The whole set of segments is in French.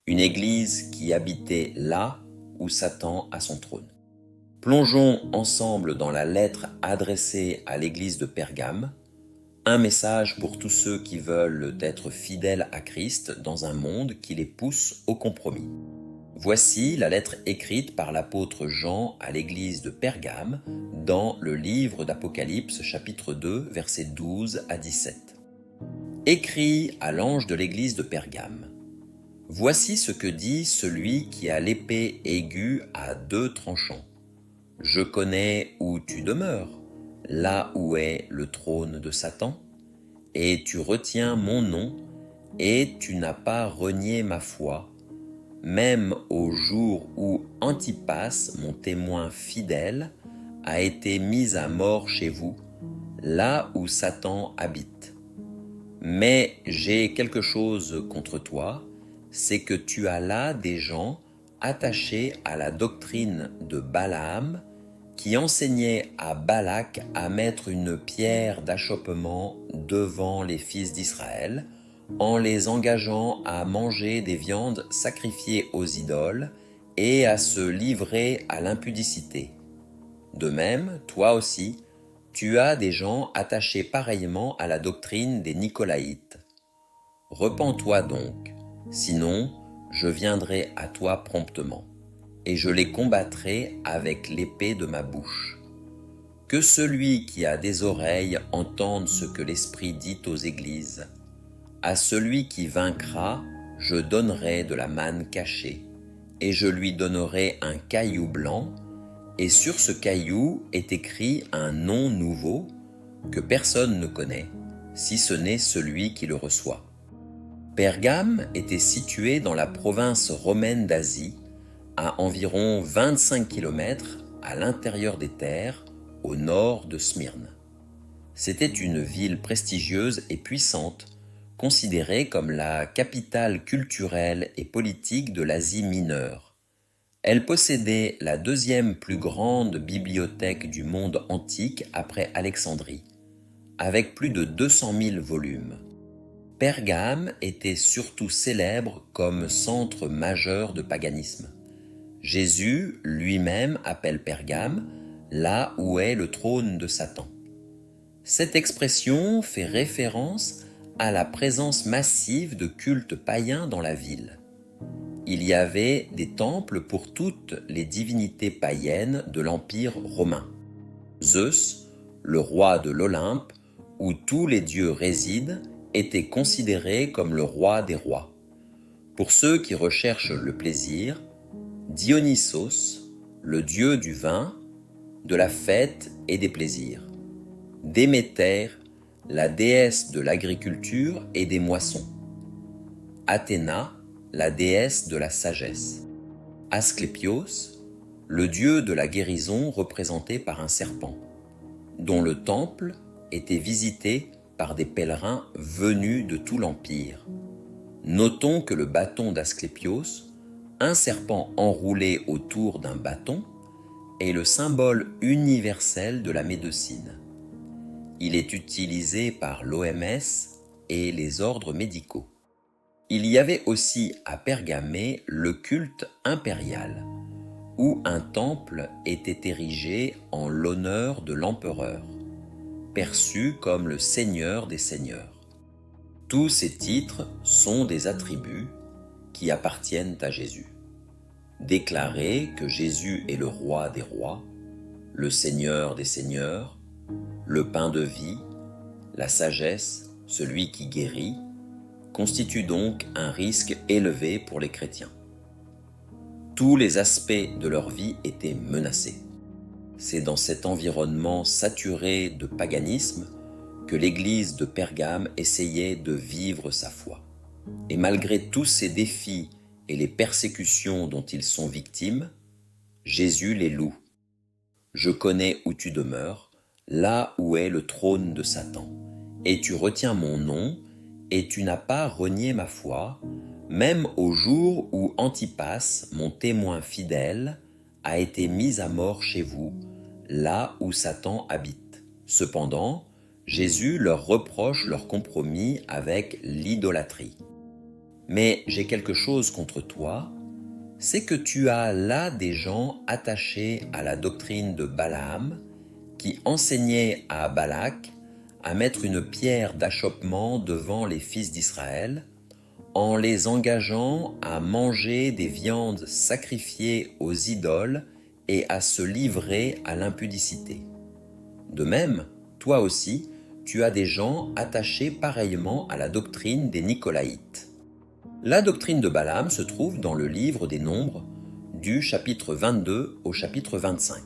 une église qui habitait là où Satan a son trône. Plongeons ensemble dans la lettre adressée à l'église de Pergame, un message pour tous ceux qui veulent être fidèles à Christ dans un monde qui les pousse au compromis. Voici la lettre écrite par l'apôtre Jean à l'église de Pergame dans le livre d'Apocalypse chapitre 2 versets 12 à 17. Écrit à l'ange de l'église de Pergame. Voici ce que dit celui qui a l'épée aiguë à deux tranchants. Je connais où tu demeures, là où est le trône de Satan, et tu retiens mon nom, et tu n'as pas renié ma foi, même au jour où Antipas, mon témoin fidèle, a été mis à mort chez vous, là où Satan habite. Mais j'ai quelque chose contre toi, c'est que tu as là des gens attachés à la doctrine de Balaam, qui enseignait à Balak à mettre une pierre d'achoppement devant les fils d'Israël, en les engageant à manger des viandes sacrifiées aux idoles et à se livrer à l'impudicité. De même, toi aussi, tu as des gens attachés pareillement à la doctrine des Nicolaïtes. Repens-toi donc, sinon je viendrai à toi promptement, et je les combattrai avec l'épée de ma bouche. Que celui qui a des oreilles entende ce que l'Esprit dit aux églises. À celui qui vaincra, je donnerai de la manne cachée, et je lui donnerai un caillou blanc, et sur ce caillou est écrit un nom nouveau que personne ne connaît, si ce n'est celui qui le reçoit. Pergame était situé dans la province romaine d'Asie, à environ 25 km à l'intérieur des terres, au nord de Smyrne. C'était une ville prestigieuse et puissante, considérée comme la capitale culturelle et politique de l'Asie mineure. Elle possédait la deuxième plus grande bibliothèque du monde antique après Alexandrie, avec plus de 200 000 volumes. Pergame était surtout célèbre comme centre majeur de paganisme. Jésus lui-même appelle Pergame là où est le trône de Satan. Cette expression fait référence à la présence massive de cultes païens dans la ville. Il y avait des temples pour toutes les divinités païennes de l'Empire romain. Zeus, le roi de l'Olympe, où tous les dieux résident, était considéré comme le roi des rois. Pour ceux qui recherchent le plaisir, Dionysos, le dieu du vin, de la fête et des plaisirs. Déméter, la déesse de l'agriculture et des moissons. Athéna, la déesse de la sagesse. Asclépios, le dieu de la guérison représenté par un serpent, dont le temple était visité par des pèlerins venus de tout l'Empire. Notons que le bâton d'Asclépios, un serpent enroulé autour d'un bâton, est le symbole universel de la médecine. Il est utilisé par l'OMS et les ordres médicaux. Il y avait aussi à Pergamée le culte impérial, où un temple était érigé en l'honneur de l'empereur, perçu comme le seigneur des seigneurs. Tous ces titres sont des attributs qui appartiennent à Jésus. Déclarer que Jésus est le roi des rois, le seigneur des seigneurs, le pain de vie, la sagesse, celui qui guérit, constitue donc un risque élevé pour les chrétiens. Tous les aspects de leur vie étaient menacés. C'est dans cet environnement saturé de paganisme que l'église de Pergame essayait de vivre sa foi. Et malgré tous ces défis et les persécutions dont ils sont victimes, Jésus les loue. Je connais où tu demeures, là où est le trône de Satan, et tu retiens mon nom, et tu n'as pas renié ma foi, même au jour où Antipas, mon témoin fidèle, a été mis à mort chez vous, là où Satan habite. Cependant, Jésus leur reproche leur compromis avec l'idolâtrie. Mais j'ai quelque chose contre toi, c'est que tu as là des gens attachés à la doctrine de Balaam, qui enseignait à Balak à mettre une pierre d'achoppement devant les fils d'Israël, en les engageant à manger des viandes sacrifiées aux idoles et à se livrer à l'impudicité. De même, toi aussi, tu as des gens attachés pareillement à la doctrine des Nicolaïtes. La doctrine de Balaam se trouve dans le livre des Nombres, du chapitre 22 au chapitre 25.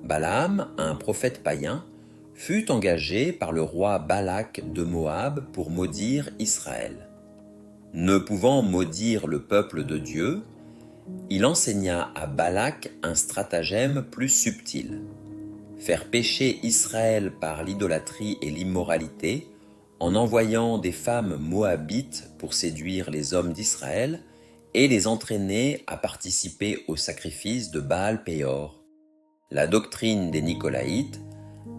Balaam, un prophète païen, fut engagé par le roi Balak de Moab pour maudire Israël. Ne pouvant maudire le peuple de Dieu, il enseigna à Balak un stratagème plus subtil: faire pécher Israël par l'idolâtrie et l'immoralité, en envoyant des femmes moabites pour séduire les hommes d'Israël et les entraîner à participer au sacrifice de Baal-Péor. La doctrine des Nicolaïtes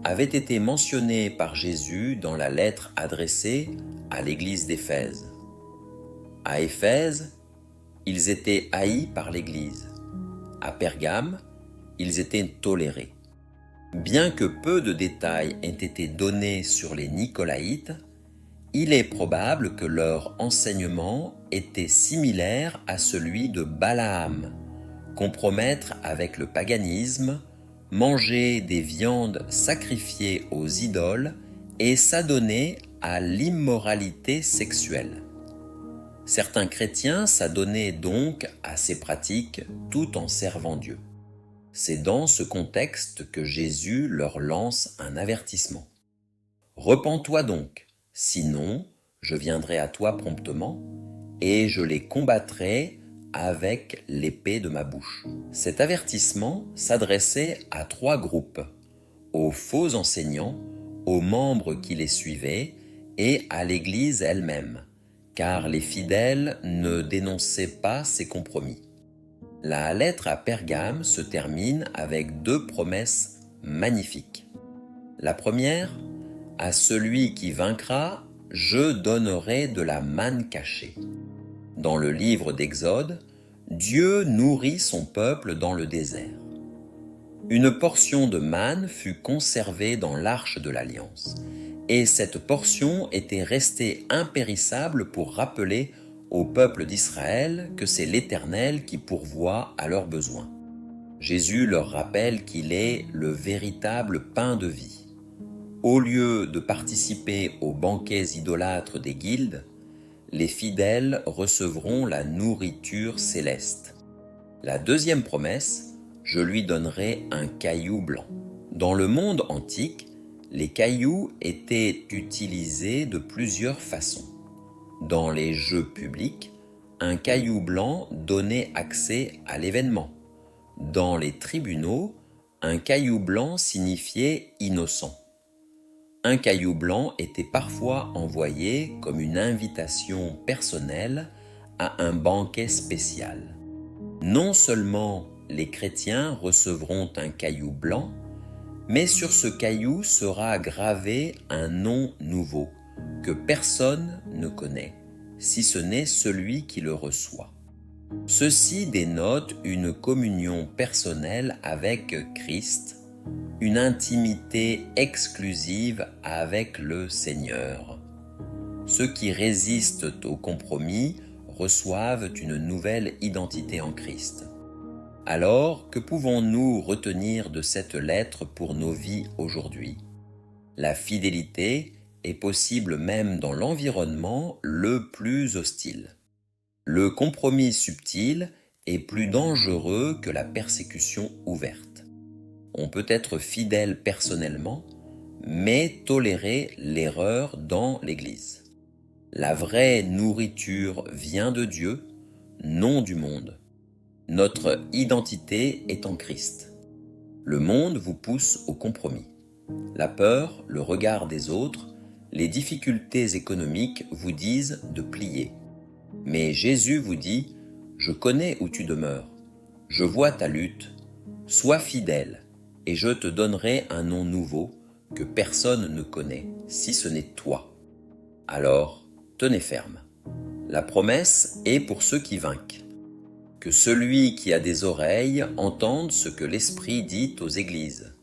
avait été mentionnée par Jésus dans la lettre adressée à l'église d'Éphèse. À Éphèse, ils étaient haïs par l'église. À Pergame, ils étaient tolérés. Bien que peu de détails aient été donnés sur les Nicolaïtes, il est probable que leur enseignement était similaire à celui de Balaam: compromettre avec le paganisme, manger des viandes sacrifiées aux idoles et s'adonner à l'immoralité sexuelle. Certains chrétiens s'adonnaient donc à ces pratiques tout en servant Dieu. C'est dans ce contexte que Jésus leur lance un avertissement. « Repens-toi donc, sinon je viendrai à toi promptement, et je les combattrai avec l'épée de ma bouche. » Cet avertissement s'adressait à 3 groupes: aux faux enseignants, aux membres qui les suivaient et à l'Église elle-même, car les fidèles ne dénonçaient pas ces compromis. La lettre à Pergame se termine avec 2 promesses magnifiques. La première: à celui qui vaincra, je donnerai de la manne cachée. Dans le livre d'Exode, Dieu nourrit son peuple dans le désert. Une portion de manne fut conservée dans l'arche de l'Alliance, et cette portion était restée impérissable pour rappeler au peuple d'Israël que c'est l'Éternel qui pourvoit à leurs besoins. Jésus leur rappelle qu'il est le véritable pain de vie. Au lieu de participer aux banquets idolâtres des guildes, les fidèles recevront la nourriture céleste. La deuxième promesse: je lui donnerai un caillou blanc. Dans le monde antique, les cailloux étaient utilisés de plusieurs façons. Dans les jeux publics, un caillou blanc donnait accès à l'événement. Dans les tribunaux, un caillou blanc signifiait innocent. Un caillou blanc était parfois envoyé comme une invitation personnelle à un banquet spécial. Non seulement les chrétiens recevront un caillou blanc, mais sur ce caillou sera gravé un nom nouveau que personne ne connaît, si ce n'est celui qui le reçoit. Ceci dénote une communion personnelle avec Christ, une intimité exclusive avec le Seigneur. Ceux qui résistent au compromis reçoivent une nouvelle identité en Christ. Alors, que pouvons-nous retenir de cette lettre pour nos vies aujourd'hui? La fidélité est possible même dans l'environnement le plus hostile. Le compromis subtil est plus dangereux que la persécution ouverte. On peut être fidèle personnellement, mais tolérer l'erreur dans l'Église. La vraie nourriture vient de Dieu, non du monde. Notre identité est en Christ. Le monde vous pousse au compromis. La peur, le regard des autres, les difficultés économiques vous disent de plier. Mais Jésus vous dit: « Je connais où tu demeures, je vois ta lutte, sois fidèle, et je te donnerai un nom nouveau que personne ne connaît, si ce n'est toi. » Alors, tenez ferme. La promesse est pour ceux qui vainquent. Que celui qui a des oreilles entende ce que l'Esprit dit aux églises.